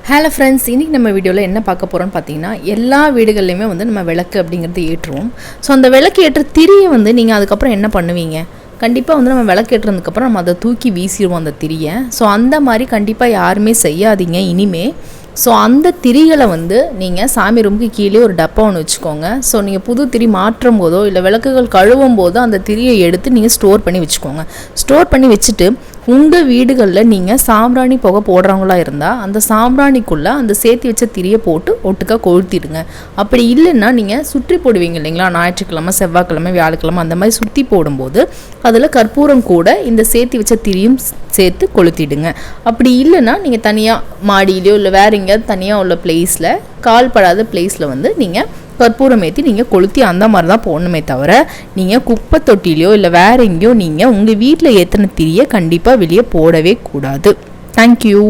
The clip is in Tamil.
ஹலோ ஃப்ரெண்ட்ஸ், இன்றைக்கி நம்ம வீடியோவில் என்ன பார்க்க போகிறோம்னு பார்த்தீங்கன்னா, எல்லா வீடுகள்லையுமே வந்து நம்ம விளக்கு அப்படிங்கிறது ஏற்றுவோம். ஸோ அந்த விளக்கு ஏற்ற திரியை வந்து நீங்கள் அதுக்கப்புறம் என்ன பண்ணுவீங்க? கண்டிப்பாக வந்து நம்ம விளக்கு ஏற்றுறதுக்கப்புறம் நம்ம அதை தூக்கி வீசிடுவோம் அந்த திரியை. ஸோ அந்த மாதிரி கண்டிப்பாக யாருமே செய்யாதீங்க இனிமே. ஸோ அந்த திரிகளை வந்து நீங்கள் சாமி ரூமுக்கு கீழே ஒரு டப்பா ஒன்று வச்சுக்கோங்க. ஸோ நீங்கள் புது திரி மாற்றும் போதோ இல்லை விளக்குகள் கழுவும் போதோ அந்த திரியை எடுத்து நீங்கள் ஸ்டோர் பண்ணி வச்சுக்கோங்க. ஸ்டோர் பண்ணி வச்சுட்டு உங்கள் வீடுகளில் நீங்கள் சாம்பிராணி புகை போடுறவங்களா இருந்தால் அந்த சாம்பிராணிக்குள்ளே அந்த சேர்த்து வச்ச திரியை போட்டு ஒட்டுக்கா கொளுத்திடுங்க. அப்படி இல்லைன்னா நீங்கள் சுற்றி போடுவீங்க இல்லைங்களா, ஞாயிற்றுக்கிழமை, செவ்வாய்க்கிழமை, வியாழக்கிழமை அந்த மாதிரி சுற்றி போடும்போது அதில் கற்பூரம் கூட இந்த சேர்த்து வச்ச திரியும் சேர்த்து கொளுத்திடுங்க. அப்படி இல்லைன்னா நீங்கள் தனியாக மாடியிலையோ இல்லை வேறு எங்கேயாவது தனியாக உள்ள பிளேஸில், கால்படாத பிளேஸில் வந்து நீங்கள் கற்பூரம் ஏற்றி நீங்கள் கொளுத்தி அந்த மாதிரி தான் போடணுமே தவிர நீங்கள் குப்பை தொட்டிலையோ இல்லை வேறு எங்கேயோ நீங்கள் உங்கள் வீட்டில் ஏற்றின திரியை கண்டிப்பாக வெளியே போடவே கூடாது. தேங்க்யூ.